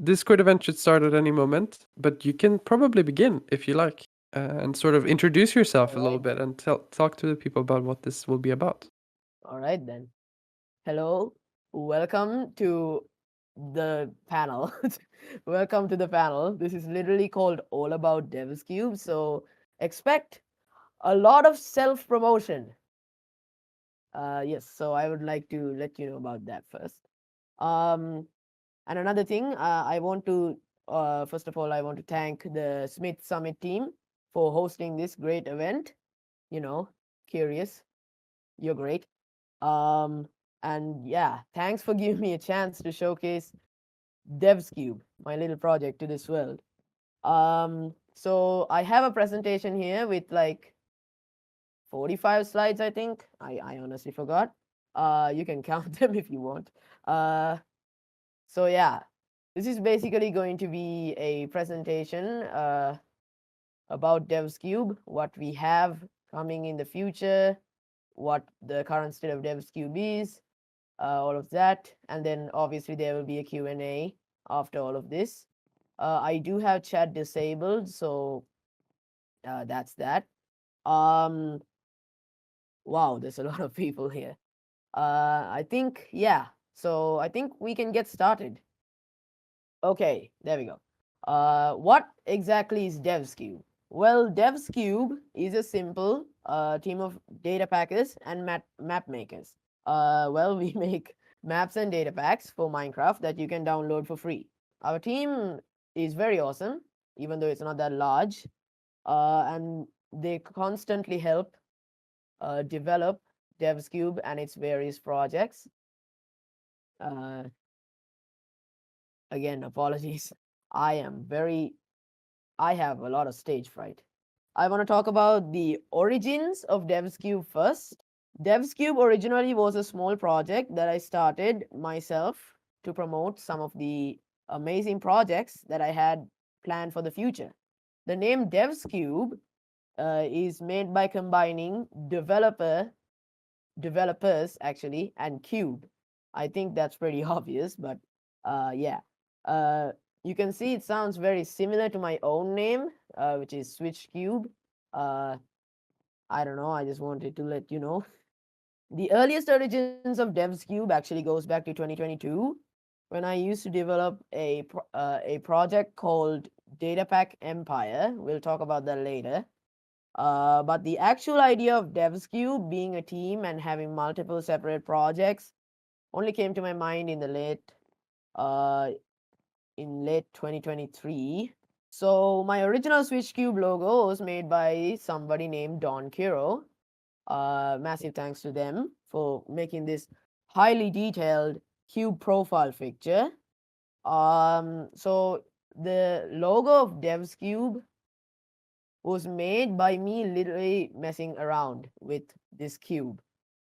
Discord event should start at any moment, but you can probably begin if you like, and sort of introduce yourself a All little right bit then. and talk to the people about what this will be about. All right then. Hello. Welcome to the panel. Welcome to the panel. This is literally called All About Devscube. So expect a lot of self promotion. Yes. So I would like to let you know about that first. Um, and another thing, I want to first of all, I want to thank the Smith Summit team for hosting this great event. You know, curious. You're great. Um, and yeah, thanks for giving me a chance to showcase Devscube, my little project, to this world. So I have a presentation here with like 45 slides, I think. I honestly forgot. You can count them if you want. Uh, so yeah, this is basically going to be a presentation about Devscube, what we have coming in the future, what the current state of Devscube is, all of that, and then obviously there will be a Q&A after all of this. I do have chat disabled, so that's that. Um, wow, there's a lot of people here. I think, yeah, so I think we can get started. Okay, there we go. What exactly is Devscube? Well, Devscube is a simple team of data packers and map makers. Well, we make maps and data packs for Minecraft that you can download for free. Our team is very awesome, even though it's not that large, and they constantly help develop Devscube and its various projects. Uh, Again, apologies. I am very I have a lot of stage fright. I want to talk about the origins of Devscube first. Devscube originally was a small project that I started myself to promote some of the amazing projects that I had planned for the future. The name Devscube is made by combining developers actually and cube. I think that's pretty obvious, but yeah. Uh, you can see it sounds very similar to my own name, which is SwitchedCube. Uh, I don't know. I just wanted to let you know. The earliest origins of Devscube actually goes back to 2022 when I used to develop a project called Datapack Empire. We'll talk about that later. But the actual idea of Devscube being a team and having multiple separate projects only came to my mind uh, in late 2023. So my original SwitchCube logo was made by somebody named Don Kiro. Massive thanks to them for making this highly detailed cube profile picture. So the logo of Devscube was made by me literally messing around with this cube.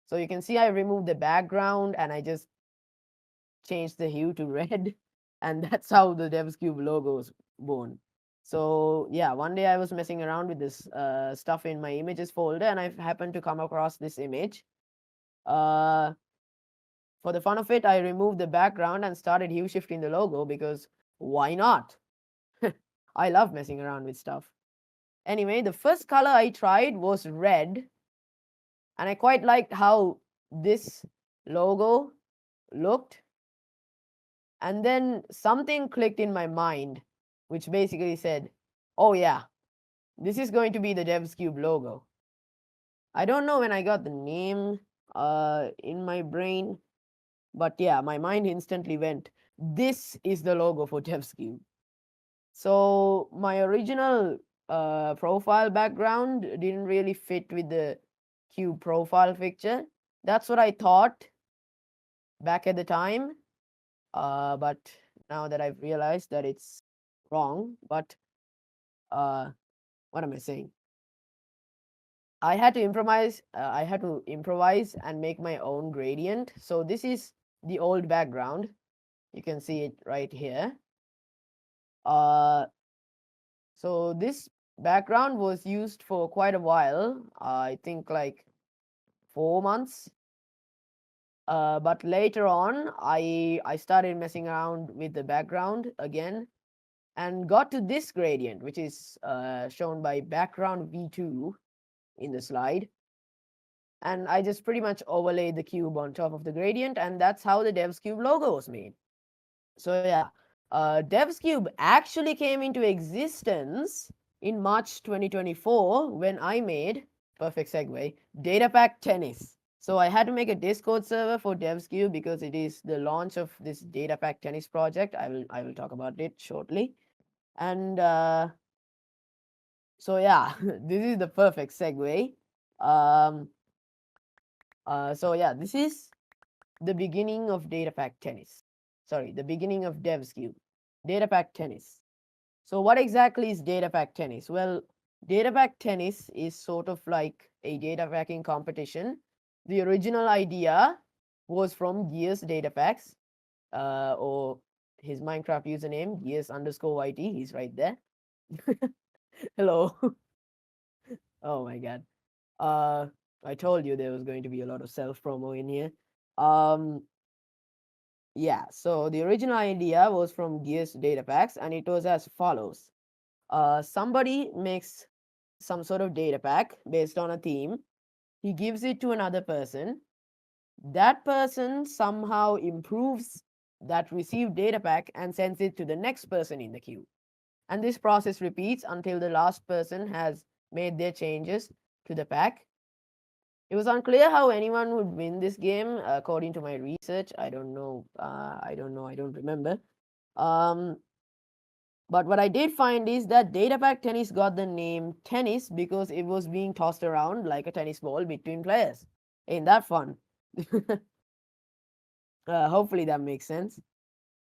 So you can see I removed the background and I just changed the hue to red, and that's how the Devscube logo was born. So yeah, one day I was messing around with this stuff in my images folder, and I happened to come across this image. Uh, for the fun of it, I removed the background and started hue shifting the logo because why not? I love messing around with stuff. Anyway, the first color I tried was red, and I quite liked how this logo looked. And then something clicked in my mind, which basically said, oh, yeah, this is going to be the Devscube logo. I don't know when I got the name in my brain, but yeah, my mind instantly went, this is the logo for Devscube. So my original profile background didn't really fit with the cube profile picture. That's what I thought back at the time. But now that I've realized that it's wrong, but uh, what am I saying? I had to improvise and make my own gradient. So this is the old background. You can see it right here. Uh, so this background was used for quite a while. I think like 4 months. But later on, I started messing around with the background again and got to this gradient, which is shown by background V2 in the slide. And I just pretty much overlaid the cube on top of the gradient, and that's how the Devscube logo was made. So yeah, Devscube actually came into existence in March 2024 when I made, perfect segue, Datapack Tennis. So I had to make a Discord server for Devscube because it is the launch of this Datapack Tennis project. I will talk about it shortly. And so yeah, this is the perfect segue. So yeah, this is the beginning of Datapack Tennis. Sorry, the beginning of Devscube. Datapack Tennis. So what exactly is Datapack Tennis? Well, Datapack Tennis is sort of like a data packing competition. The original idea was from Gears Datapacks, or his Minecraft username, Gears_YT. He's right there. Hello. Oh my god. I told you there was going to be a lot of self promo in here. Um, yeah, so the original idea was from Gears Datapacks, and it was as follows. Somebody makes some sort of data pack based on a theme. He gives it to another person. That person somehow improves that received data pack and sends it to the next person in the queue. And this process repeats until the last person has made their changes to the pack. It was unclear how anyone would win this game, according to my research. I don't know. I don't remember. Um, but what I did find is that Datapack Tennis got the name tennis because it was being tossed around like a tennis ball between players. Ain't that fun? Hopefully that makes sense.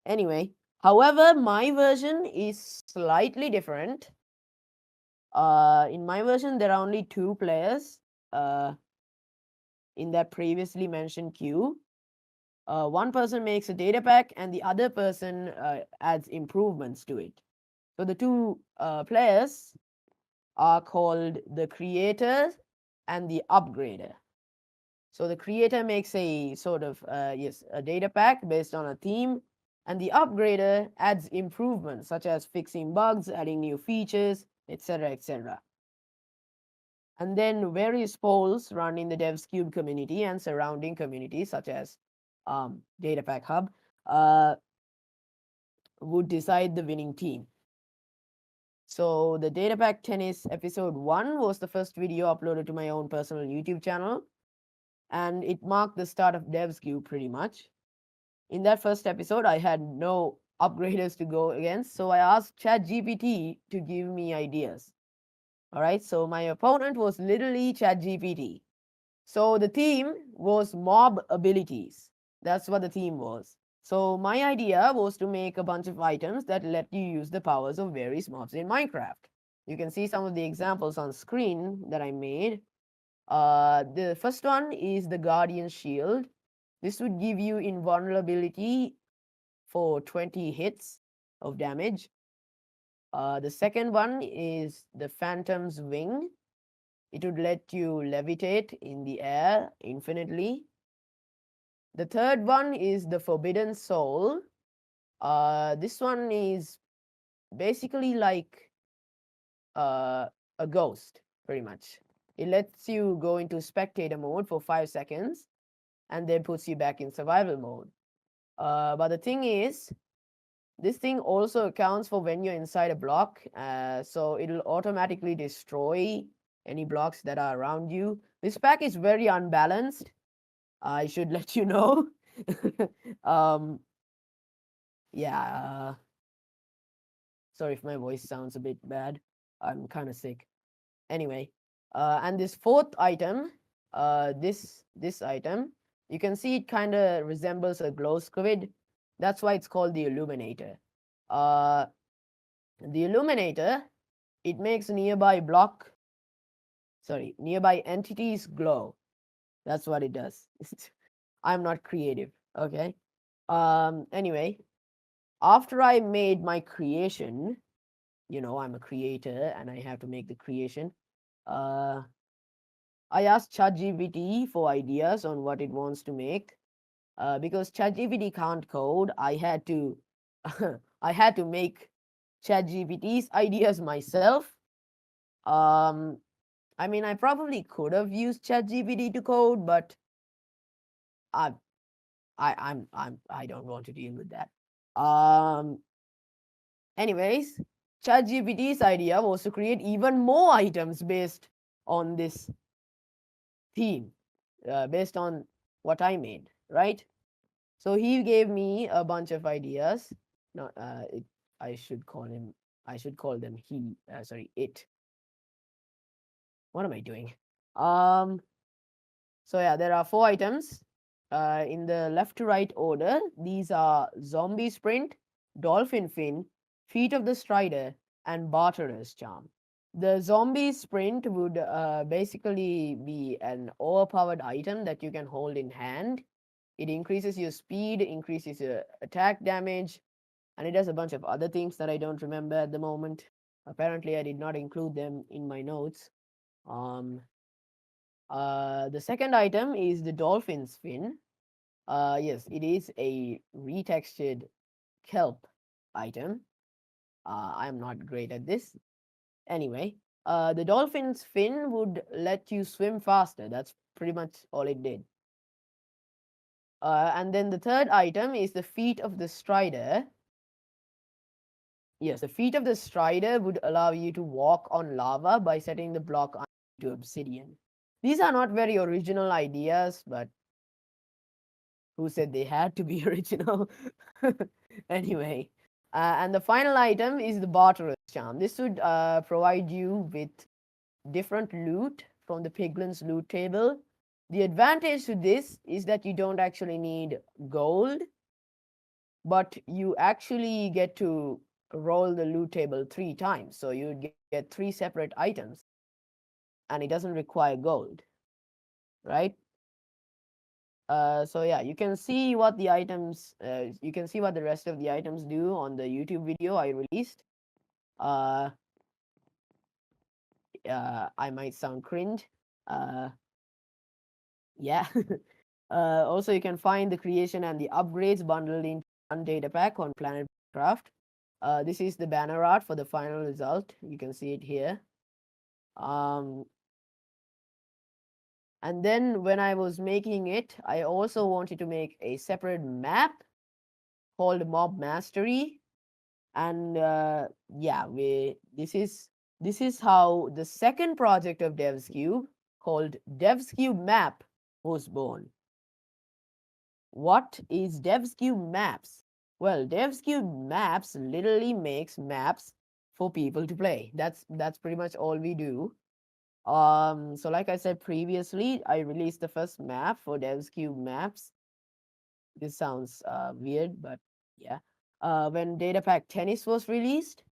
Anyway, however, my version is slightly different. In my version, there are only two players in that previously mentioned queue. One person makes a data pack and the other person adds improvements to it. So the two players are called the creator and the upgrader. So the creator makes a sort of a data pack based on a theme, and the upgrader adds improvements such as fixing bugs, adding new features, etc., etc. And then various polls run in the Devscube community and surrounding communities such as Datapack Hub would decide the winning team. So the Datapack Tennis episode 1 was the first video uploaded to my own personal YouTube channel, and it marked the start of Devscube pretty much. In that first episode, I had no upgraders to go against, so I asked ChatGPT to give me ideas. All right, so my opponent was literally ChatGPT. So the theme was mob abilities. That's what the theme was. So my idea was to make a bunch of items that let you use the powers of various mobs in Minecraft. You can see some of the examples on screen that I made. The first one is the Guardian Shield. This would give you invulnerability for 20 hits of damage. The second one is the Phantom's Wing. It would let you levitate in the air infinitely. The third one is the Forbidden Soul. This one is basically like a ghost, pretty much. It lets you go into spectator mode for 5 seconds and then puts you back in survival mode. But the thing is, this thing also accounts for when you're inside a block, so it'll automatically destroy any blocks that are around you. This pack is very unbalanced. I should let you know. Yeah. Sorry if my voice sounds a bit bad. I'm kind of sick. Anyway, and this fourth item, this item, you can see it kind of resembles a glow squid. That's why it's called the Illuminator. The Illuminator, it makes nearby entities glow. That's what it does. I'm not creative, okay? Anyway, after I made my creation, you know, I'm a creator and I have to make the creation. I asked ChatGPT for ideas on what it wants to make. Because ChatGPT can't code, I had to I had to make ChatGPT's ideas myself. Um, I mean, I probably could have used ChatGPT to code, but I I don't want to deal with that. Um, Anyways, ChatGPT's idea was to create even more items based on this theme, based on what I made, right? So he gave me a bunch of ideas. Not I should call him. I should call them he. Sorry, it. What am I doing? Um. So yeah, there are 4 items. In the left to right order, these are zombie sprint, dolphin fin, feet of the strider, and barterer's charm. The zombie sprint would basically be an overpowered item that you can hold in hand. It increases your speed, increases your attack damage, and it does a bunch of other things that I don't remember at the moment. Apparently, I did not include them in my notes. Um, the second item is the dolphin's fin. Yes, it is a retextured kelp item. I am not great at this. Anyway, the dolphin's fin would let you swim faster. That's pretty much all it did. And then the third item is the feet of the strider. Yes, the feet of the strider would allow you to walk on lava by setting the block onto obsidian. These are not very original ideas, but who said they had to be original? Anyway, and the final item is the barterer's charm. This would provide you with different loot from the piglin's loot table. The advantage to this is that you don't actually need gold, but you actually get to roll the loot table 3 times. So you get 3 separate items, and it doesn't require gold, right? So yeah, you can see what the items, you can see what the rest of the items do on the YouTube video I released. Uh, I might sound cringe. Uh, yeah. Also, you can find the creation and the upgrades bundled into one data pack on Planet Craft. This is the banner art for the final result. You can see it here. Um, and then when I was making it, I also wanted to make a separate map called Mob Mastery. And yeah, this is how the second project of Devscube, called Devscube Map, was born. What is Devscube Maps? Well, Devscube Maps literally makes maps for people to play. That's pretty much all we do. So like I said previously, I released the first map for Devscube Maps. This sounds weird, but yeah. When Datapack Tennis was released,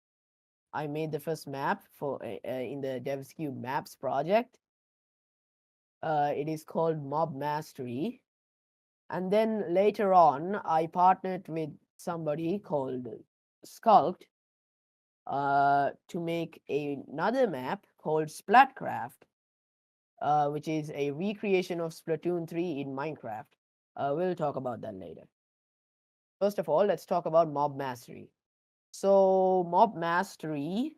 I made the first map for in the Devscube Maps project. It is called Mob Mastery. And then later on, I partnered with somebody called Skulked to make another map called Splatcraft, which is a recreation of Splatoon 3 in Minecraft. We'll talk about that later. First of all, let's talk about Mob Mastery. So, Mob Mastery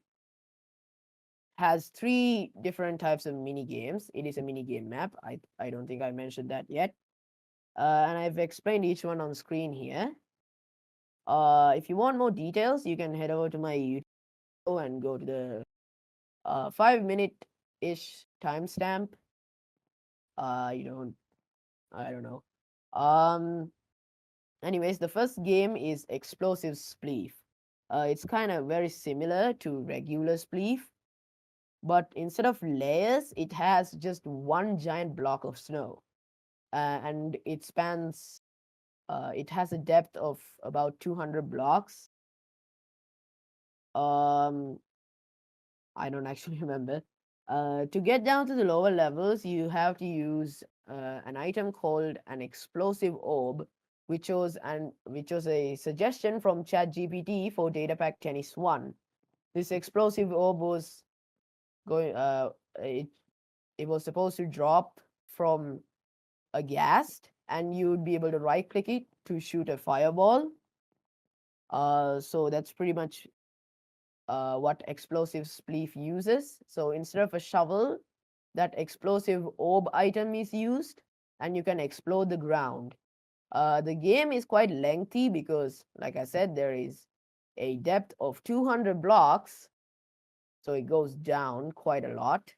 has 3 different types of mini games. It is a mini game map. I don't think I mentioned that yet. And I've explained each one on screen here. If you want more details, you can head over to my YouTube and go to the 5-minute-ish timestamp. I don't know. Anyways, the first game is Explosive Spleef. It's kind of very similar to regular Spleef, but instead of layers, it has just one giant block of snow, and it spans. It has a depth of about 200 blocks. I don't actually remember. To get down to the lower levels, you have to use an item called an explosive orb, which was a suggestion from ChatGPT for Datapack Tennis 1. This explosive orb was going. It was supposed to drop from a ghast, and you would be able to right click it to shoot a fireball. So that's pretty much what explosive spleef uses. So instead of a shovel, that explosive orb item is used, and you can explode the ground. The game is quite lengthy because, like I said, there is a depth of 200 blocks, so it goes down quite a lot.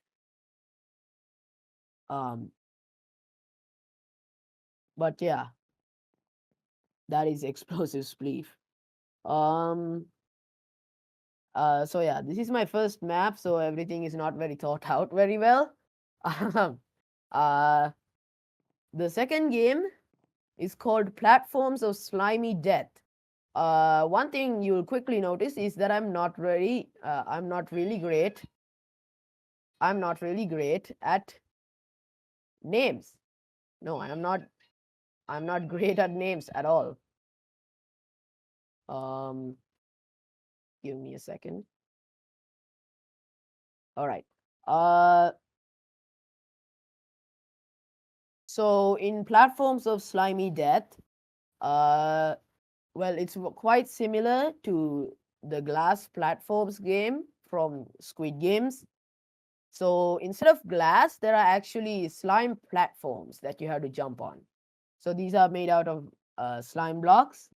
But yeah, that is explosive spleef. So yeah, this is my first map, so everything is not very thought out very well. uh, the second game is called Platforms of Slimy Death. One thing you'll quickly notice is that I'm not really great. I'm not really great at names. No, I'm not. I'm not great at names at all. Um, give me a second. All right. So in Platforms of Slimy Death, well, it's quite similar to the glass platforms game from Squid Games. So instead of glass, there are actually slime platforms that you have to jump on. So these are made out of slime blocks.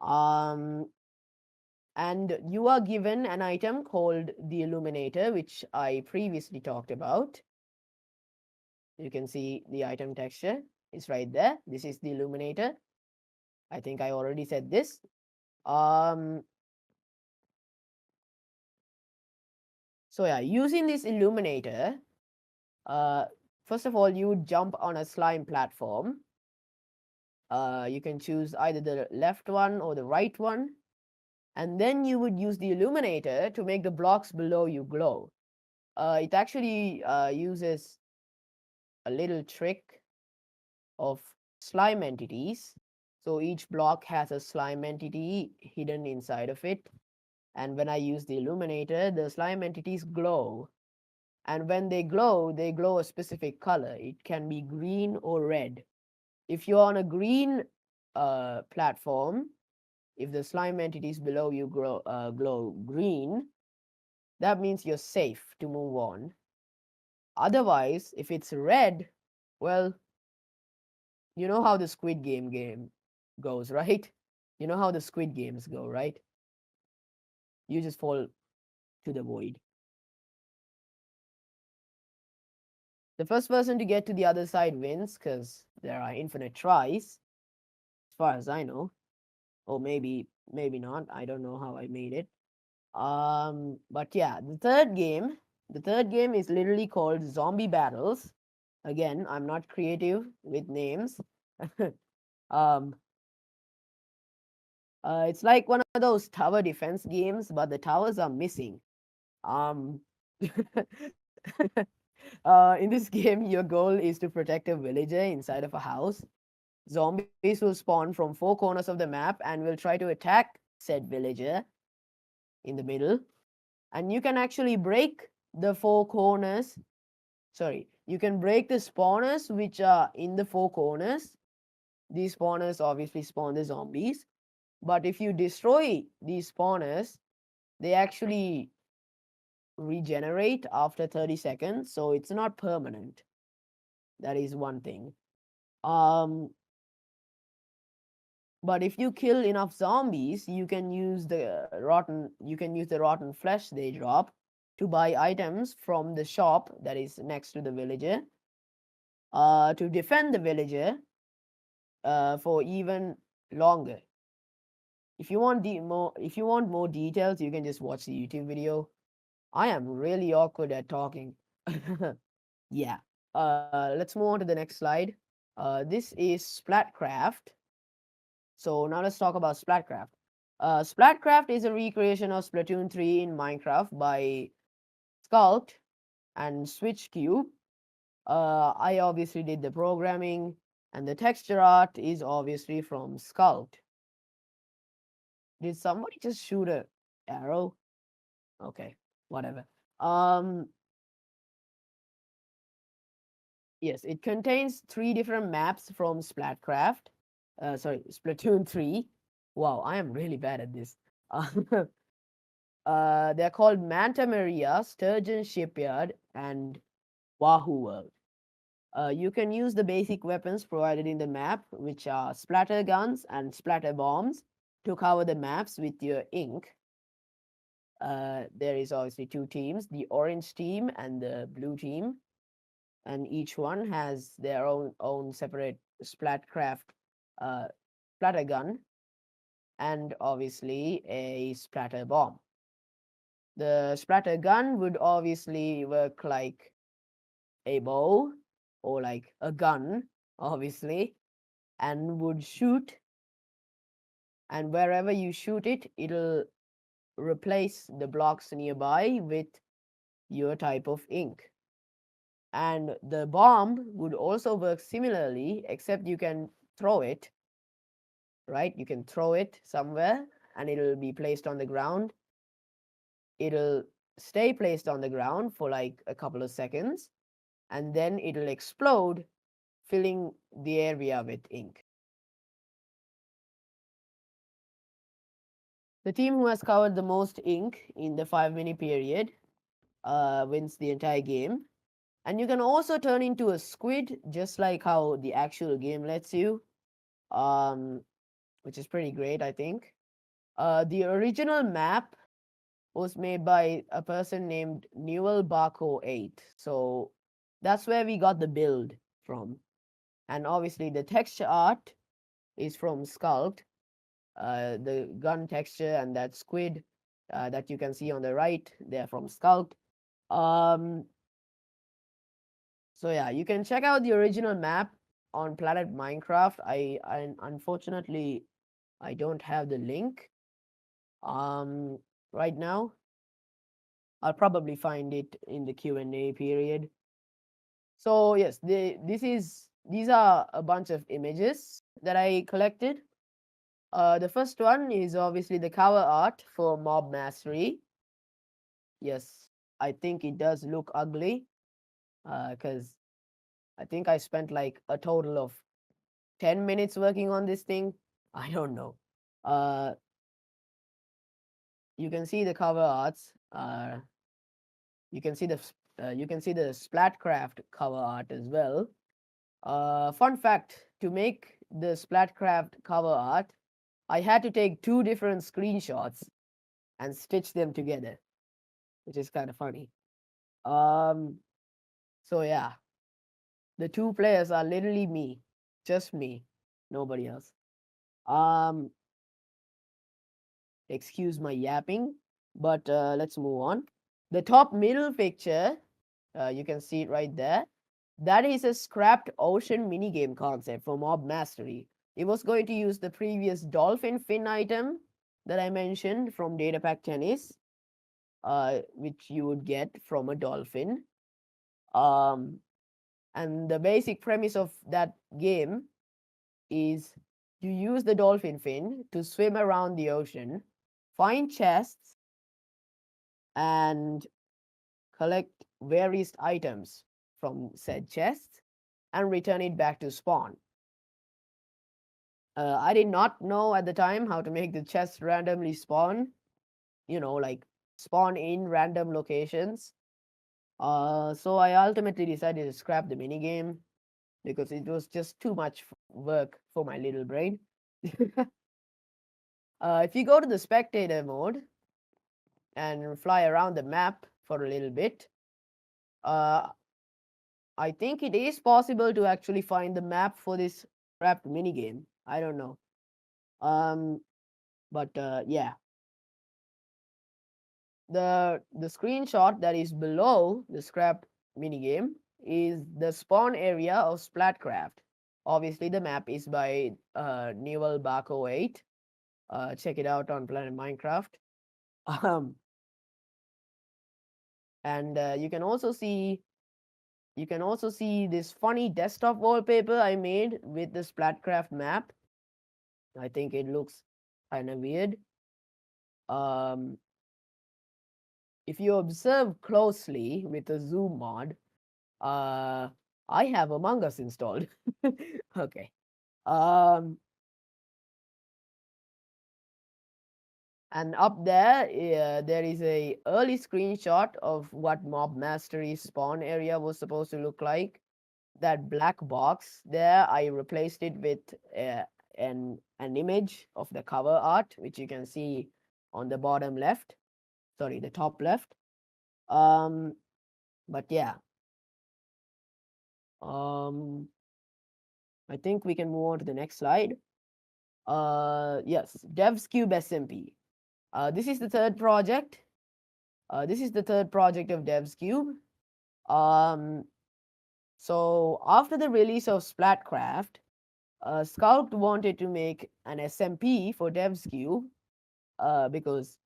And you are given an item called the Illuminator, which I previously talked about. You can see the item texture. It's right there. This is the Illuminator. I think I already said this. So yeah, using this Illuminator, first of all, you would jump on a slime platform. You can choose either the left one or the right one. And then you would use the Illuminator to make the blocks below you glow. It actually uses a little trick of slime entities. So each block has a slime entity hidden inside of it. And when I use the Illuminator, the slime entities glow. And when they glow a specific color. It can be green or red. If you're on a green platform, if the slime entities below you glow green, that means you're safe to move on. Otherwise, if it's red, well, you know how the Squid game goes, right? You know how the Squid Games go, right? You just fall to the void. The first person to get to the other side wins, because there are infinite tries, as far as I know. Or maybe not. I don't know how I made it. But yeah, the third game is literally called Zombie Battles. Again, I'm not creative with names. It's like one of those tower defense games, but the towers are missing. Um, in this game, your goal is to protect a villager inside of a house. Zombies will spawn from 4 corners of the map and will try to attack said villager in the middle. And you can actually break the 4 corners. Sorry, you can break the spawners which are in the 4 corners. These spawners obviously spawn the zombies. But if you destroy these spawners, they actually regenerate after 30 seconds. So it's not permanent. That is one thing. But if you kill enough zombies, you can use the rotten flesh they drop to buy items from the shop that is next to the villager. To defend the villager for even longer. If you want more details, you can just watch the YouTube video. I am really awkward at talking. Yeah. Let's move on to the next slide. This is Splatcraft. So now let's talk about Splatcraft. Splatcraft is a recreation of Splatoon 3 in Minecraft by Sculpt and SwitchedCube. I obviously did the programming, and the texture art is obviously from Sculpt. Did somebody just shoot a arrow? Okay, whatever. Yes, it contains 3 different maps from Splatcraft. Sorry, Splatoon 3. Wow, I am really bad at this. They're called Manta Maria, Sturgeon Shipyard, and Wahoo World. You can use the basic weapons provided in the map, which are splatter guns and splatter bombs, to cover the maps with your ink. There is obviously 2 teams, the orange team and the blue team, and each one has their own separate Splatcraft splatter gun and obviously a splatter bomb. The splatter gun would obviously work like a bow or like a gun, obviously, and would shoot. And wherever you shoot it, it'll replace the blocks nearby with your type of ink. And the bomb would also work similarly, except you can throw it, right? You can throw it somewhere and it'll be placed on the ground. It'll stay placed on the ground for like a couple of seconds and then it'll explode, filling the area with ink. The team who has covered the most ink in the 5-minute period wins the entire game. And you can also turn into a squid, just like how the actual game lets you, which is pretty great, I think. The original map was made by a person named Newell Barco 8. So that's where we got the build from. And obviously the texture art is from Sculpt. The gun texture and that squid that you can see on the right, they're from Sculpt. So yeah, you can check out the original map on Planet Minecraft. I unfortunately I don't have the link right now. I'll probably find it in the Q&A period. So yes, these are a bunch of images that I collected. The first one is obviously the cover art for Mob Mastery. Yes, I think it does look ugly because I think I spent like a total of 10 minutes working on this thing. I don't know. You can see the cover arts. You can see the Splatcraft cover art as well. Fun fact: to make the Splatcraft cover art, I had to take 2 different screenshots and stitch them together, which is kind of funny. So yeah, the 2 players are literally me, just me, nobody else. Excuse my yapping, but let's move on. The top middle picture, you can see it right there. That is a scrapped ocean minigame concept for Mob Mastery. It was going to use the previous dolphin fin item that I mentioned from Data Pack Tennis, which you would get from a dolphin. And the basic premise of that game is you use the dolphin fin to swim around the ocean, find chests, and collect various items from said chests and return it back to spawn. I did not know at the time how to make the chests randomly spawn, like spawn in random locations. So I ultimately decided to scrap the minigame because it was just too much work for my little brain. If you go to the spectator mode and fly around the map for a little bit, I think it is possible to actually find the map for this scrapped minigame. I don't know. But yeah. The screenshot that is below the scrap minigame is the spawn area of Splatcraft. Obviously, the map is by Newell Barco 8. Check it out on Planet Minecraft. And you can also see this funny desktop wallpaper I made with the Splatcraft map. I think it looks kind of weird. If you observe closely with the zoom mod, I have Among Us installed. Okay. Um, and up there, there is a early screenshot of what Mob Mastery's spawn area was supposed to look like. That black box there, I replaced it with an image of the cover art, which you can see on the bottom left. Sorry, the top left. But yeah. I think we can move on to the next slide. Yes, Devscube SMP. This is the third project. This is the third project of Devscube. So after the release of Splatcraft, Sculpt wanted to make an SMP for Devscube because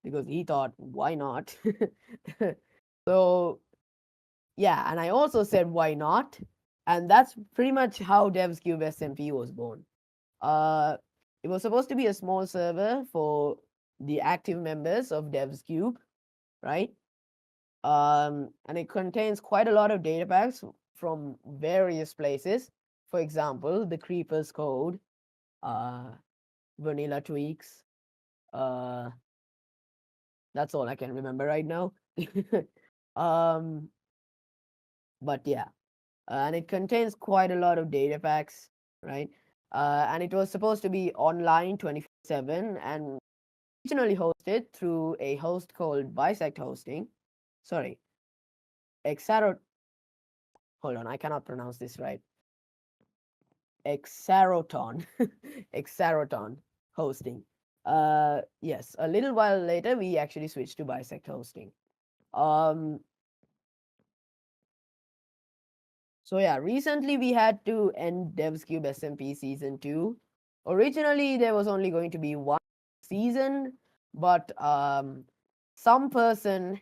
he thought, why not? So yeah, and I also said, why not? And that's pretty much how Devscube SMP was born. It was supposed to be a small server for the active members of Devscube, right? And it contains quite a lot of data packs from various places. For example, the Creepers code, vanilla tweaks. That's all I can remember right now. But yeah, and it contains quite a lot of data packs, right? And it was supposed to be online 24/7 and originally hosted through a host called Bisect Hosting. Sorry, Exarot. Hold on, I cannot pronounce this right. Exaroton, Exaroton hosting. Yes, a little while later, we actually switched to Bisect Hosting. So yeah, recently we had to end Devscube SMP Season 2. Originally, there was only going to be one season, but some person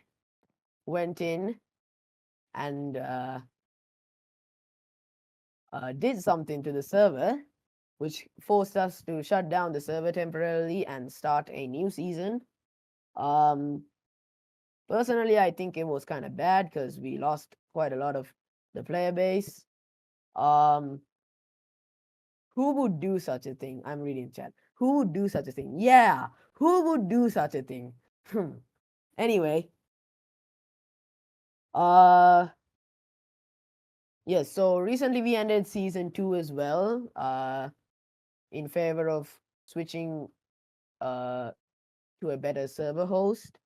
went in and did something to the server, which forced us to shut down the server temporarily and start a new season. Personally, I think it was kind of bad because we lost quite a lot of the player base. Who would do such a thing? I'm reading chat. Who would do such a thing? Yeah, who would do such a thing? Anyway, yes, so recently we ended season 2 as well, in favor of switching to a better server host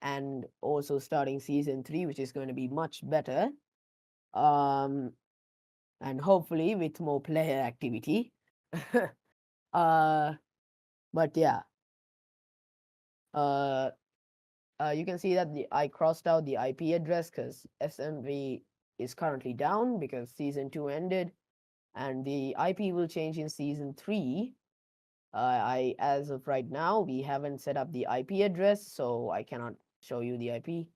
and also starting season 3, which is going to be much better. And hopefully with more player activity. But yeah, you can see that I crossed out the IP address because SMV is currently down because season 2 ended, and the IP will change in season 3. As of right now, we haven't set up the IP address, so I cannot show you the IP.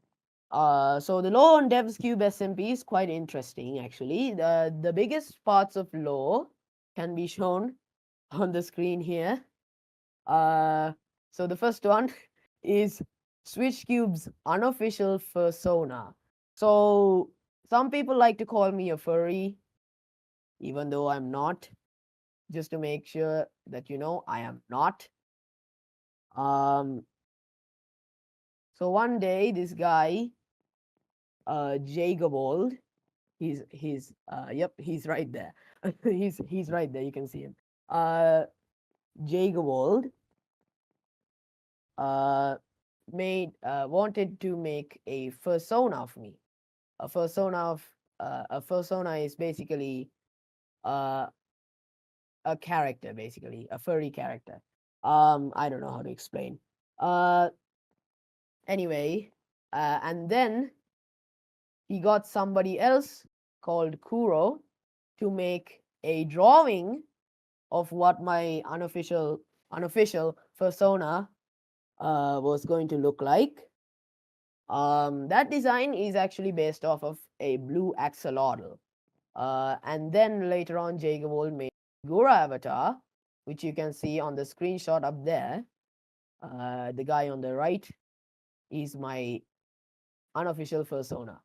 So the lore on Devscube SMP is quite interesting, actually. The biggest parts of lore can be shown on the screen here. So the first one is SwitchCube's unofficial persona. So some people like to call me a furry, even though I'm not. Just to make sure that you know, I am not. So one day, this guy, Jagobold, yep, he's right there. he's right there. You can see him. Jagobold, wanted to make a persona of me. A persona is basically a character, basically a furry character. I don't know how to explain. Anyway, and then he got somebody else called Kuro to make a drawing of what my unofficial persona was going to look like. That design is actually based off of a blue axolotl. And then later on, Jagobold made Gura avatar, which you can see on the screenshot up there. The guy on the right is my unofficial persona.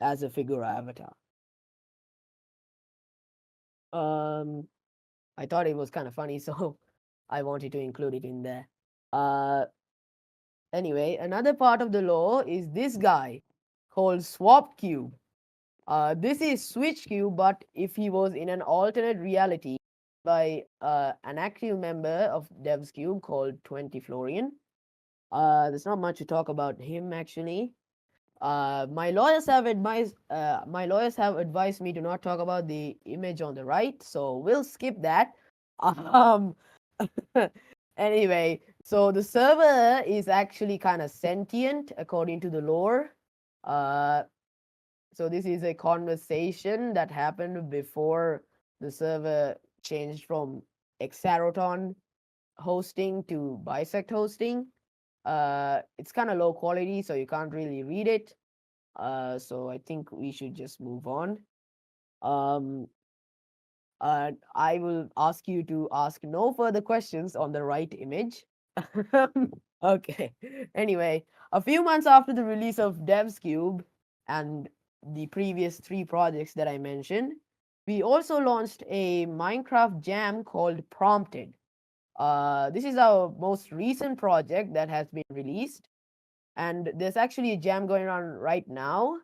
as a figure avatar. I thought it was kind of funny, so I wanted to include it in there. Uh, anyway, another part of the law is this guy called SwapCube. This is SwitchedCube, but if he was in an alternate reality by an active member of Devscube called 20 Florian. There's not much to talk about him actually. My lawyers have advised me to not talk about the image on the right, so we'll skip that. Um, anyway, so the server is actually kind of sentient according to the lore. So this is a conversation that happened before the server changed from Exaroton hosting to Bisect hosting. It's kind of low quality, so you can't really read it. So I think we should just move on. Um, I will ask you to ask no further questions on the right image. Okay. Anyway, a few months after the release of Devscube and the previous 3 projects that I mentioned, we also launched a Minecraft jam called Prompted. This is our most recent project that has been released, and there's actually a jam going on right now.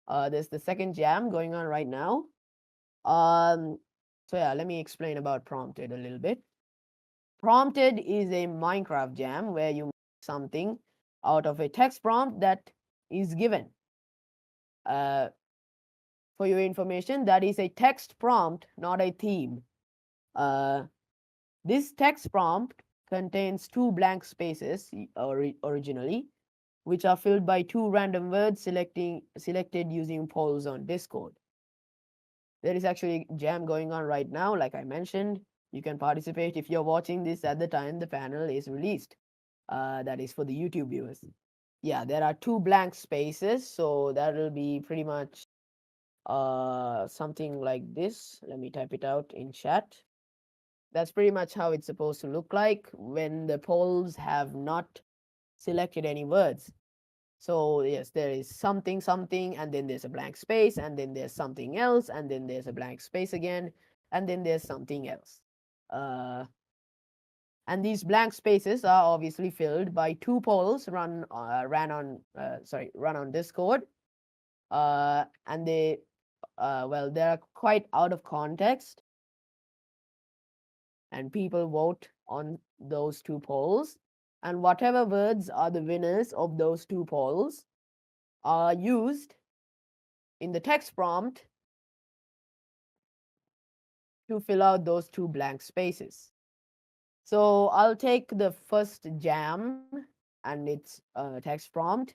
There's the second jam going on right now. So yeah, let me explain about Prompted a little bit. Prompted is a Minecraft jam where you make something out of a text prompt that is given. For your information, that is a text prompt, not a theme. This text prompt contains 2 blank spaces originally, which are filled by 2 random words selected using polls on Discord. There is actually a jam going on right now, like I mentioned. You can participate if you're watching this at the time the panel is released. That is for the YouTube viewers. Yeah, there are 2 blank spaces, so that will be pretty much something like this. Let me type it out in chat. That's pretty much how it's supposed to look like when the polls have not selected any words. So yes, there is something, something, and then there's a blank space, and then there's something else, and then there's a blank space again, and then there's something else. And these blank spaces are obviously filled by 2 polls run on Discord, and they're quite out of context, and people vote on those 2 polls, and whatever words are the winners of those 2 polls are used in the text prompt to fill out those 2 blank spaces. So I'll take the first jam and its text prompt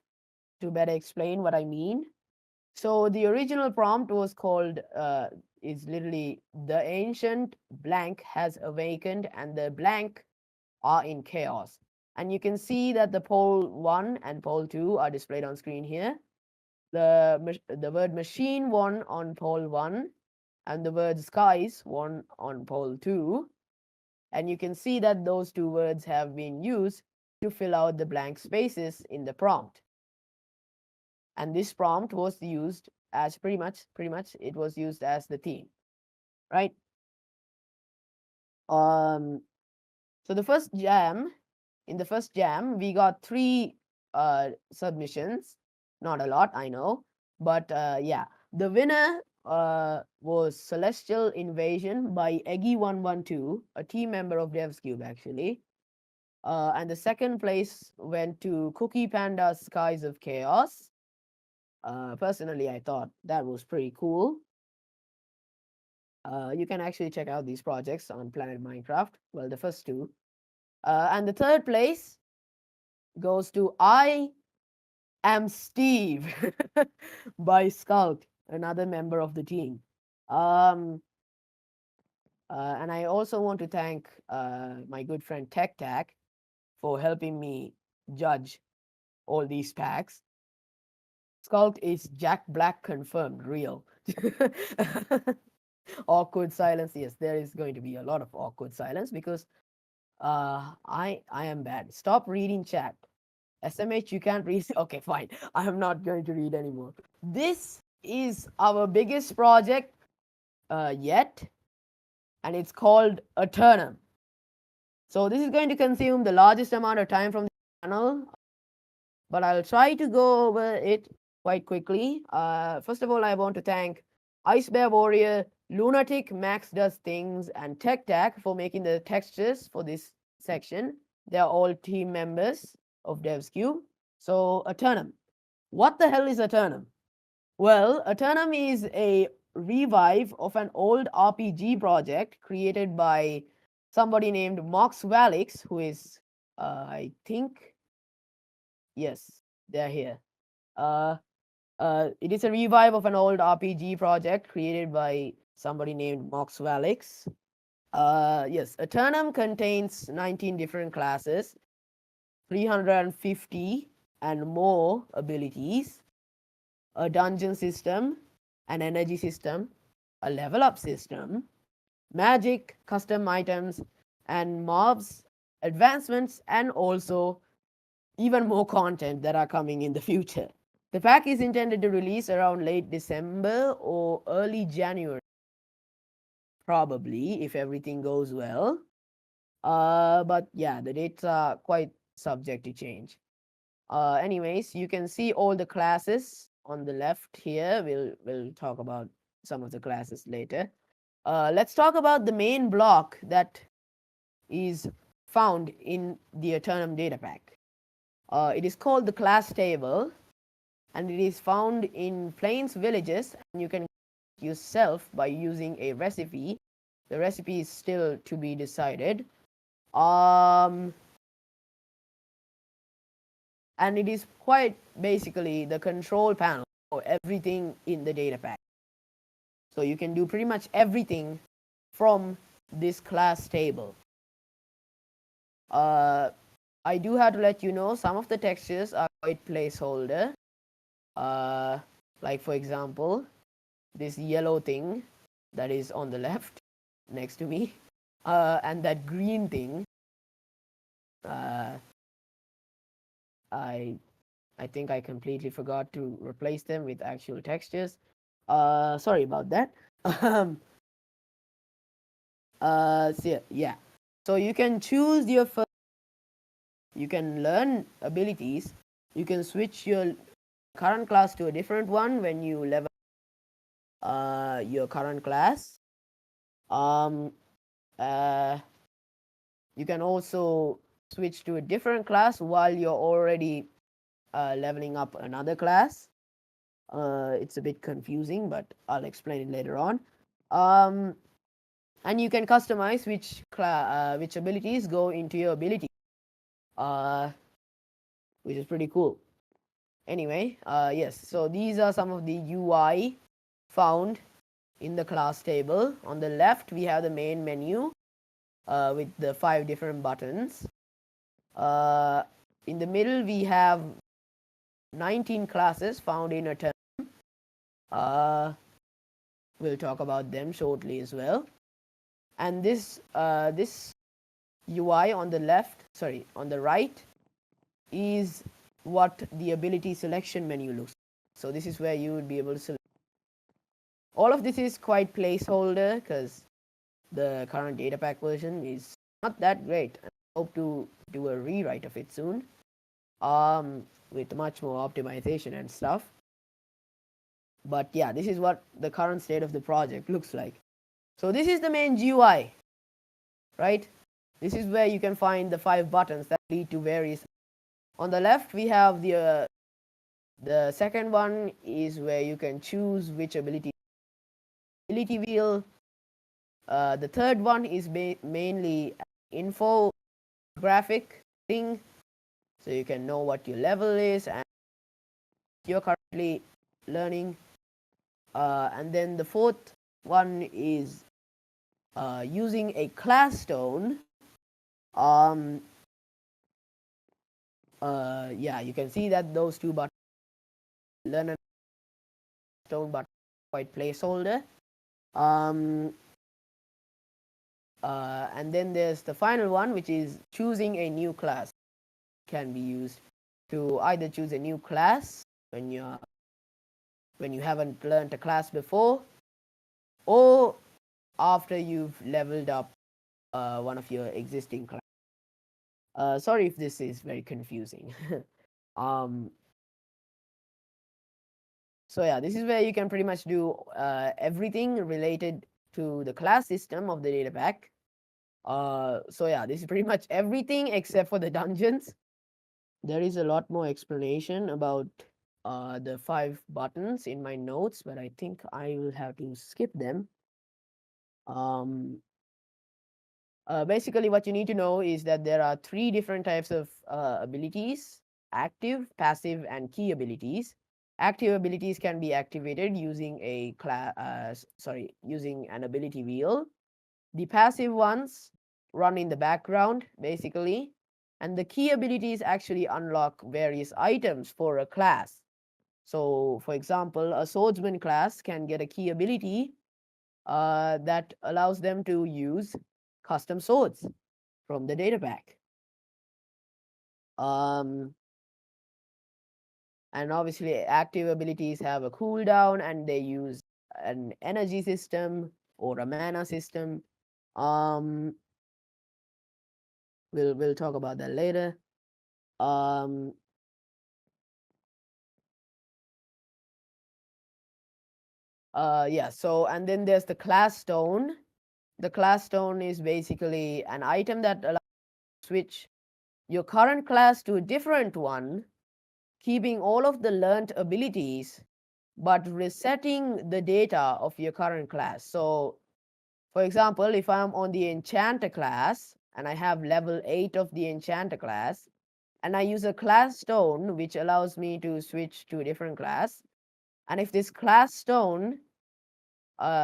to better explain what I mean. So the original prompt was called, is literally the ancient blank has awakened and the blank are in chaos. And you can see that the poll 1 and poll 2 are displayed on screen here. The word machine won on poll 1 and the word skies won on poll 2. And you can see that those 2 words have been used to fill out the blank spaces in the prompt. And this prompt was used as pretty much it was used as the theme, right? So in the first jam we got 3 submissions, not a lot, I know, but yeah, the winner was Celestial Invasion by Eggy112, a team member of Devscube actually. And the second place went to Cookie Panda's Skies of Chaos. Personally, I thought that was pretty cool. You can actually check out these projects on Planet Minecraft. Well, the first 2. And the third place goes to I Am Steve by Scout, another member of the team. And I also want to thank my good friend Tech Tac for helping me judge all these packs. Scout is Jack Black confirmed, real. Awkward silence. Yes, there is going to be a lot of awkward silence because I am bad. Stop reading chat. SMH, you can't read. Okay, fine. I am not going to read anymore. This is our biggest project yet, and it's called Eternum. So this is going to consume the largest amount of time from the channel, but I'll try to go over it quite quickly. First of all, I want to thank Ice Bear Warrior, Lunatic, Max Does Things, and Tech Tac for making the textures for this section. They're all team members of Devscube. So, Eternum. What the hell is Eternum? Well, Eternum is a revive of an old RPG project created by somebody named Mox Valix, who is, I think, yes, they're here. It is a revive of an old RPG project created by somebody named Mox Valix. Yes, Eternum contains 19 different classes, 350 and more abilities, a dungeon system, an energy system, a level up system, magic, custom items, and mobs, advancements, and also even more content that are coming in the future. The pack is intended to release around late December or early January, probably, if everything goes well. But yeah, the dates are quite subject to change. Anyways, you can see all the classes on the left here. We'll talk about some of the classes later. Let's talk about the main block that is found in the Eternum data pack. It is called the class table, and it is found in Plains villages, and you can yourself by using a recipe. The recipe is still to be decided. And it is quite basically the control panel for everything in the data pack. So you can do pretty much everything from this class table. I do have to let you know some of the textures are quite placeholder. Like for example, this yellow thing that is on the left next to me, and that green thing. I think I completely forgot to replace them with actual textures. Sorry about that. So yeah. So you can choose your first. You can learn abilities. You can switch your current class to a different one when you level your current class. You can also switch to a different class while you're already leveling up another class. It's a bit confusing, but I'll explain it later on. And you can customize which abilities go into your ability, which is pretty cool. Anyway, yes, so these are some of the UI found in the class table. On the left, we have the main menu with the 5 different buttons. In the middle, we have 19 classes found in a term. We'll talk about them shortly as well. And this UI on the right is what the ability selection menu looks like. So this is where you would be able to select. All of this is quite placeholder because the current data pack version is not that great. I hope to do a rewrite of it soon, with much more optimization and stuff. But yeah, this is what the current state of the project looks like. So this is the main GUI, right? This is where you can find the 5 buttons that lead to various. On the left, we have the second one is where you can choose which ability wheel. The third one is mainly info graphic thing, so you can know what your level is and you're currently learning. And then the fourth one is using a class stone. Yeah, you can see that those 2 buttons, learn and stone button, quite placeholder. And then there's the final one, which is choosing a new class. Can be used to either choose a new class when you haven't learned a class before, or after you've leveled up one of your existing classes. Sorry if this is very confusing. So yeah, this is where you can pretty much do everything related to the class system of the data pack. So yeah, this is pretty much everything except for the dungeons. There is a lot more explanation about the 5 buttons in my notes, but I think I will have to skip them. Basically, what you need to know is that there are 3 different types of abilities: active, passive, and key abilities. Active abilities can be activated using using an ability wheel. The passive ones run in the background, basically, and the key abilities actually unlock various items for a class. So, for example, a swordsman class can get a key ability that allows them to use custom swords from the data pack. And obviously, active abilities have a cooldown and they use an energy system or a mana system. We'll talk about that later. Yeah, so and then there's the class stone. The class stone is basically an item that allows you to switch your current class to a different one, keeping all of the learned abilities, but resetting the data of your current class. So, for example, if I'm on the Enchanter class and I have level 8 of the Enchanter class, and I use a class stone which allows me to switch to a different class, and if this class stone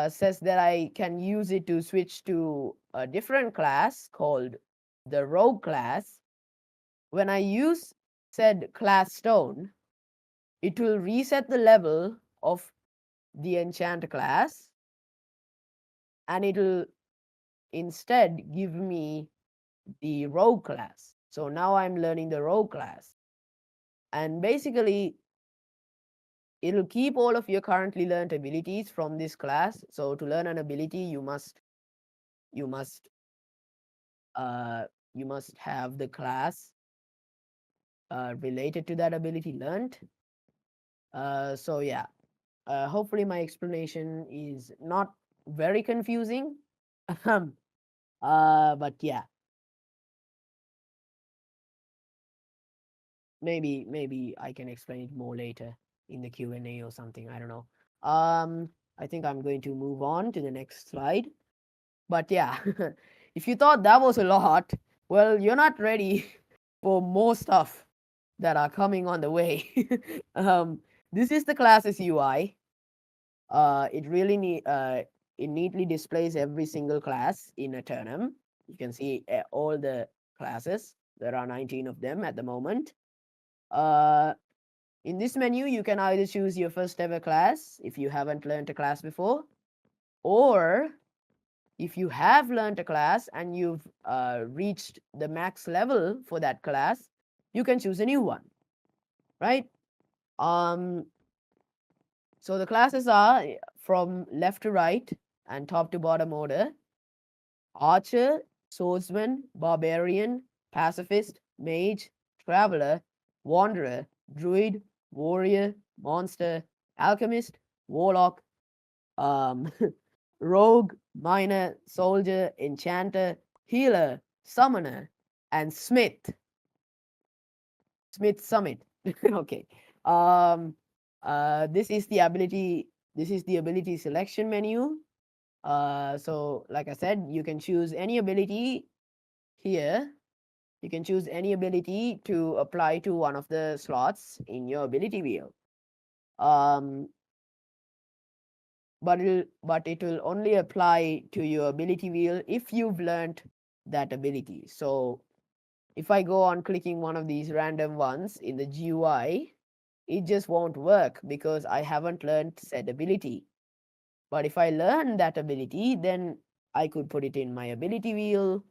says that I can use it to switch to a different class called the Rogue class, when I use said class stone, it will reset the level of the Enchanter class, and it'll instead give me the Rogue class. So now I'm learning the Rogue class. And basically, it'll keep all of your currently learned abilities from this class. So to learn an ability, you must have the class related to that ability learned. So yeah, hopefully my explanation is not very confusing. But yeah, maybe I can explain it more later in the Q&A or something. I don't know. I think I'm going to move on to the next slide. But yeah, if you thought that was a lot, well, you're not ready for more stuff that are coming on the way. This is the classes UI. It neatly displays every single class in a turnum. You can see all the classes. There are 19 of them at the moment. In this menu, you can either choose your first ever class if you haven't learned a class before, or if you have learned a class and you've reached the max level for that class, you can choose a new one, right? So the classes are from left to right and top to bottom order: Archer, Swordsman, Barbarian, Pacifist, Mage, Traveler, Wanderer, Druid, Warrior, Monster, Alchemist, Warlock, Rogue, Miner, Soldier, Enchanter, Healer, Summoner, and Smith. Smith Summit. Okay. This is the ability selection menu. So like I said, you can choose any ability here. You can choose any ability to apply to one of the slots in your ability wheel. But it will only apply to your ability wheel if you've learned that ability. So if I go on clicking one of these random ones in the GUI, it just won't work because I haven't learned said ability. But if I learn that ability, then I could put it in my ability wheel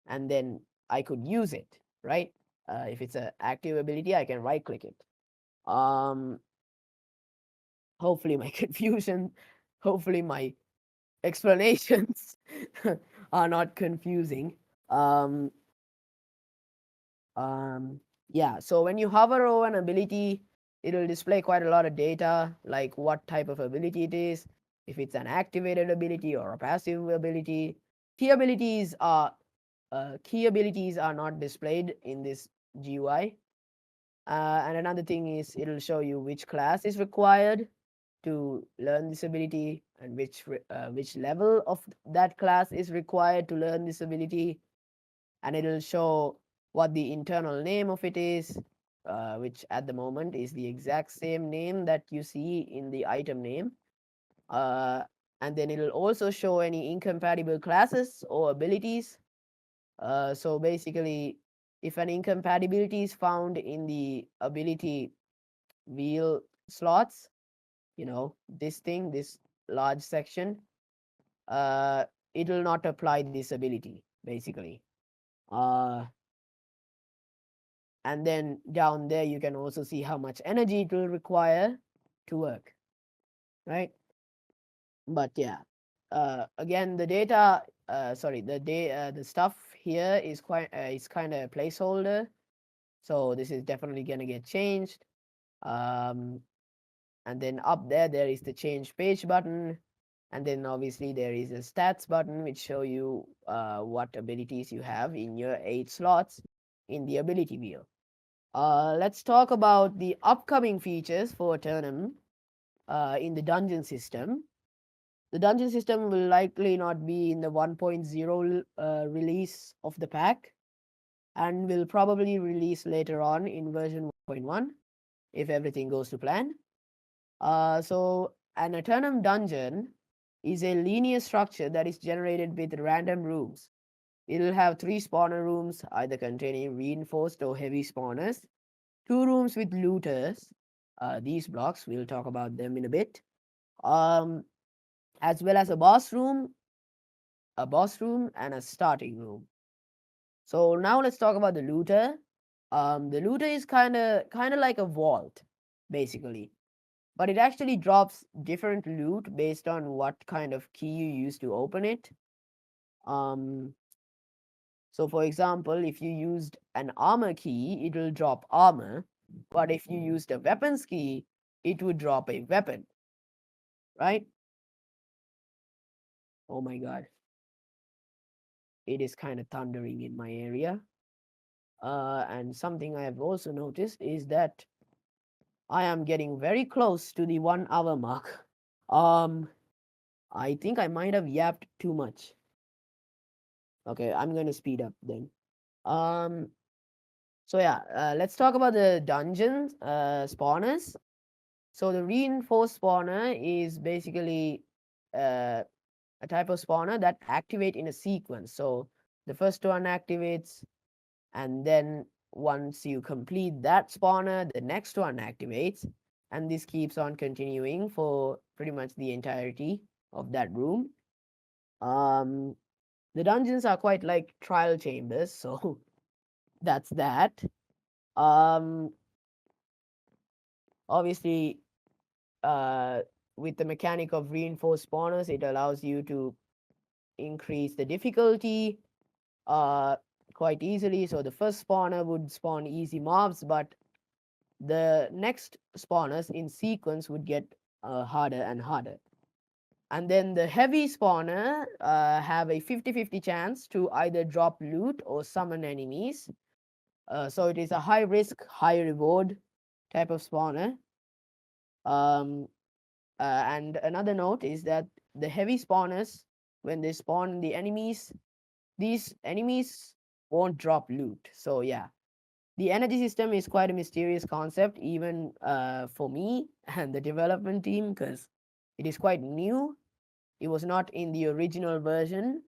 and then I could use it, right? if it's an active ability, I can right click it. Um, hopefully my confusion, hopefully my explanations are not confusing. Um, yeah, so when you hover over an ability, it'll display quite a lot of data, like what type of ability it is, if it's an activated ability or a passive ability. Key abilities are not displayed in this GUI. And another thing is it'll show you which class is required to learn this ability and which level of that class is required to learn this ability, and it'll show what the internal name of it is, which at the moment is the exact same name that you see in the item name. And then it'll also show any incompatible classes or abilities. So basically, if an incompatibility is found in the ability wheel slots, this large section, uh, it will not apply this ability, basically. Uh, and then down there, you can also see how much energy it will require to work, right? But yeah, again, the data, the stuff here is kind of a placeholder. So this is definitely going to get changed. Um, and then up there is the change page button. And then obviously there is a stats button which show you what abilities you have in your 8 slots in the ability wheel. Let's talk about the upcoming features for Eternum in the dungeon system. The dungeon system will likely not be in the 1.0 release of the pack, and will probably release later on in version 1.1 if everything goes to plan. So an Eternum dungeon is a linear structure that is generated with random rooms. It'll have 3 spawner rooms, either containing reinforced or heavy spawners, 2 rooms with looters, these blocks, we'll talk about them in a bit, as well as a boss room, and a starting room. So now let's talk about the looter. The looter is kind of like a vault, basically, but it actually drops different loot based on what kind of key you use to open it. So for example, if you used an armor key, it will drop armor, but if you used a weapons key, it would drop a weapon, right? Oh my god. It is kind of thundering in my area. And something I have also noticed is that I am getting very close to the 1 hour mark. I think I might have yapped too much. Okay, I'm going to speed up then. So yeah, let's talk about the dungeon spawners. So the reinforced spawner is basically a type of spawner that activate in a sequence. So the first one activates, and then once you complete that spawner, the next one activates, and this keeps on continuing for pretty much the entirety of that room. The dungeons are quite like trial chambers, so that's that. Obviously, with the mechanic of reinforced spawners, it allows you to increase the difficulty quite easily. So the first spawner would spawn easy mobs, but the next spawners in sequence would get harder and harder. And then the heavy spawner have a 50-50 chance to either drop loot or summon enemies. So it is a high risk, high reward type of spawner. And another note is that the heavy spawners, when they spawn the enemies, these enemies won't drop loot. So yeah, the energy system is quite a mysterious concept, even for me and the development team, because it is quite new. It was not in the original version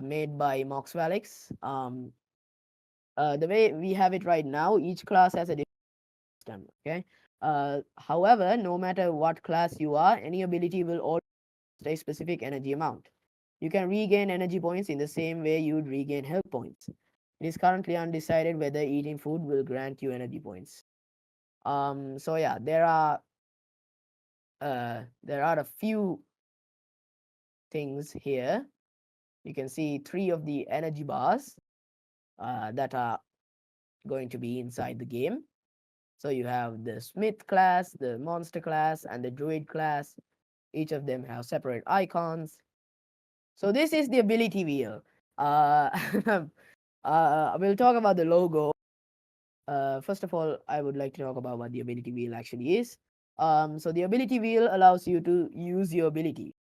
made by Moxvalix. The way we have it right now, each class has a different system. Okay. However, no matter what class you are, any ability will always a specific energy amount. You can regain energy points in the same way you would regain health points. It is currently undecided whether eating food will grant you energy points. So yeah, there are a few things here. You can see 3 of the energy bars that are going to be inside the game. So you have the Smith class, the Monster class, and the Druid class. Each of them have separate icons. So this is the ability wheel. We'll talk about the logo. First of all, I would like to talk about what the ability wheel actually is. So the ability wheel allows you to use your ability.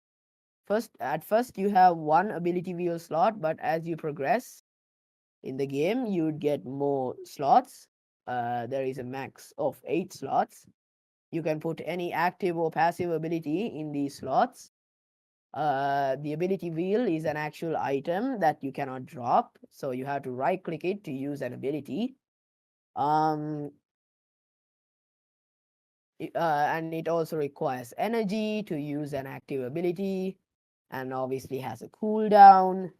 At first, you have 1 ability wheel slot, but as you progress in the game, you would get more slots. There is a max of 8 slots. You can put any active or passive ability in these slots. The ability wheel is an actual item that you cannot drop, so you have to right click it to use an ability. And it also requires energy to use an active ability, and obviously has a cooldown.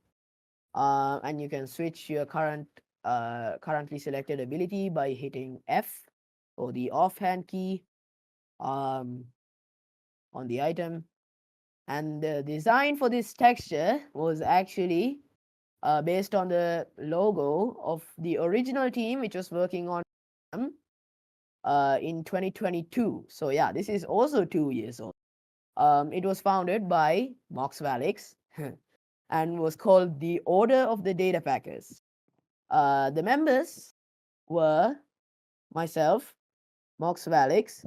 And you can switch your currently selected ability by hitting F or the offhand key on the item. And the design for this texture was actually based on the logo of the original team which was working on in 2022. So yeah, this is also 2 years old. It was founded by Mox Valix and was called the Order of the Data Packers. The members were myself, Mox Valix,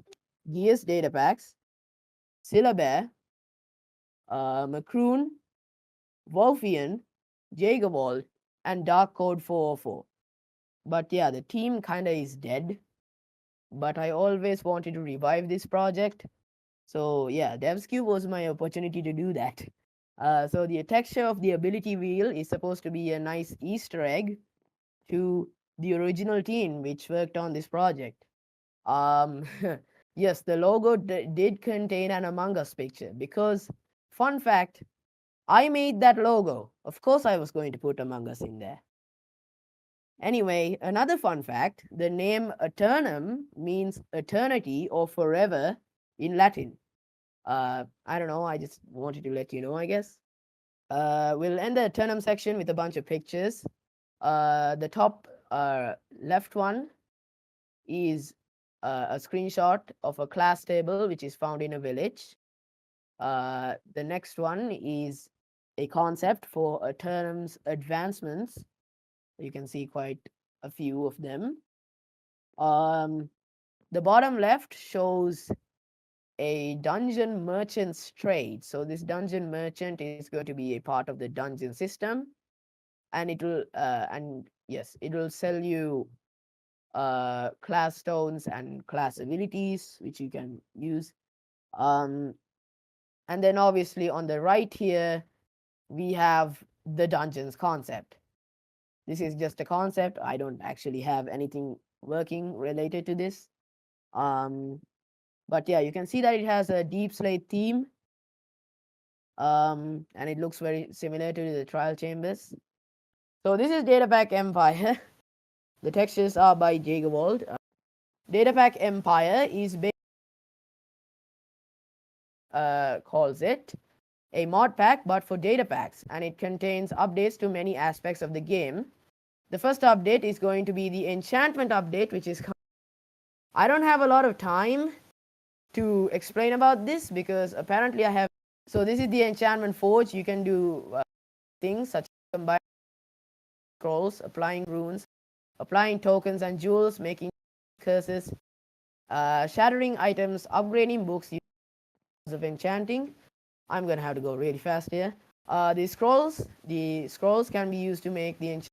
Gears Datapacks, Syllabear, Macroon, Wolfian, Jagerwald, and Dark Code 404. But yeah, the team kinda is dead. But I always wanted to revive this project. So yeah, Devscube was my opportunity to do that. So the texture of the ability wheel is supposed to be a nice Easter egg to the original team which worked on this project. Yes, the logo did contain an Among Us picture because, fun fact, I made that logo. Of course, I was going to put Among Us in there. Anyway, another fun fact, the name Eternum means eternity or forever in Latin. I don't know, I just wanted to let you know, I guess. We'll end the Eternum section with a bunch of pictures. The top left one is a screenshot of a class table which is found in a village. The next one is a concept for Eternum's advancements. You can see quite a few of them. The bottom left shows a dungeon merchant's trade. So this dungeon merchant is going to be a part of the dungeon system, and it will sell you class stones and class abilities which you can use. And then obviously on the right here we have the dungeons concept. This is just a concept. I don't actually have anything working related to this. But yeah, you can see that it has a deep slate theme. And it looks very similar to the trial chambers. So this is Datapack Empire. The textures are by Jagerwald. Datapack Empire is calls it a mod pack but for data packs, and it contains updates to many aspects of the game. The first update is going to be the enchantment update, which is I don't have a lot of time to explain about this because apparently I have. So this is the enchantment forge. You can do things such as combining scrolls, applying runes, applying tokens and jewels, making curses, shattering items, upgrading books, of enchanting. I'm gonna have to go really fast here. The scrolls can be used to make the enchantment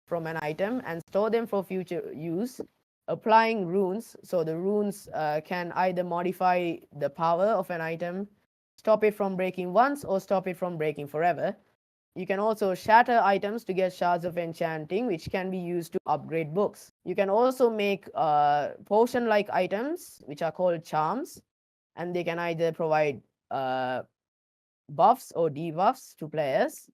from an item and store them for future use. Applying runes, so the runes can either modify the power of an item, stop it from breaking once, or stop it from breaking forever. You can also shatter items to get shards of enchanting, which can be used to upgrade books. You can also make potion-like items, which are called charms, and they can either provide buffs or debuffs to players.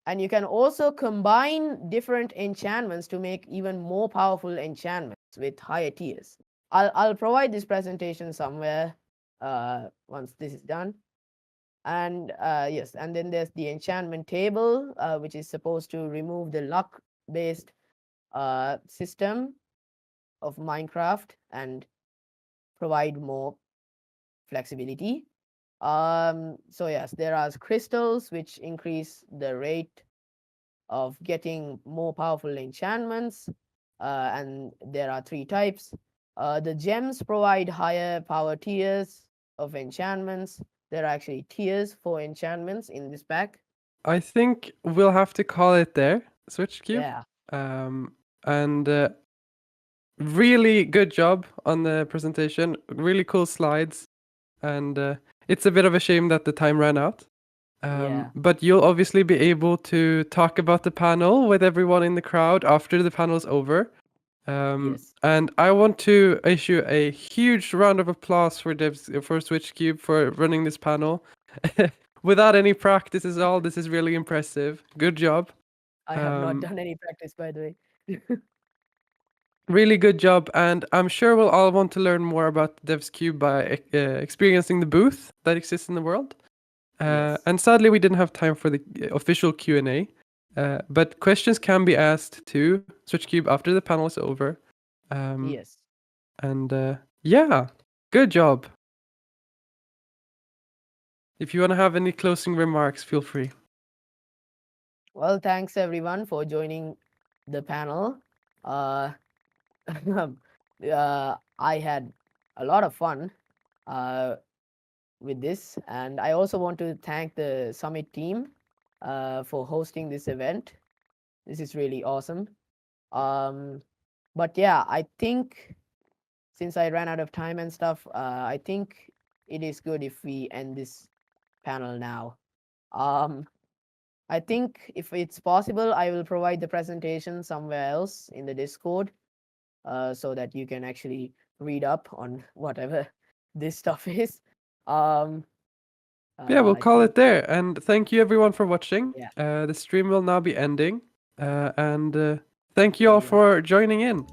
And you can also combine different enchantments to make even more powerful enchantments with higher tiers. I'll provide this presentation somewhere once this is done. And yes, and then there's the enchantment table, which is supposed to remove the luck-based system of Minecraft and provide more flexibility. So yes, there are crystals which increase the rate of getting more powerful enchantments, and there are 3 types. The gems provide higher power tiers of enchantments. There are actually tiers for enchantments in this pack. I think we'll have to call it there, SwitchedCube. Yeah. And really good job on the presentation. Really cool slides. And it's a bit of a shame that the time ran out. Yeah. But you'll obviously be able to talk about the panel with everyone in the crowd after the panel's over. Yes. And I want to issue a huge round of applause for SwitchedCube for running this panel. Without any practice at all, this is really impressive. Good job. I have not done any practice, by the way. Really good job, and I'm sure we'll all want to learn more about Devscube by experiencing the booth that exists in the world. Yes. And sadly, we didn't have time for the official Q&A, but questions can be asked to SwitchedCube after the panel is over. Yes. And yeah, good job. If you want to have any closing remarks, feel free. Well, thanks everyone for joining the panel. I had a lot of fun with this, and I also want to thank the Summit team for hosting this event. This is really awesome. But yeah, I think since I ran out of time and stuff, I think it is good if we end this panel now. I think if it's possible, I will provide the presentation somewhere else in the Discord, so that you can actually read up on whatever this stuff is. Yeah, we'll I call think, it there. And thank you everyone for watching. yeah, The stream will now be ending. And thank you see all everyone. for joining in.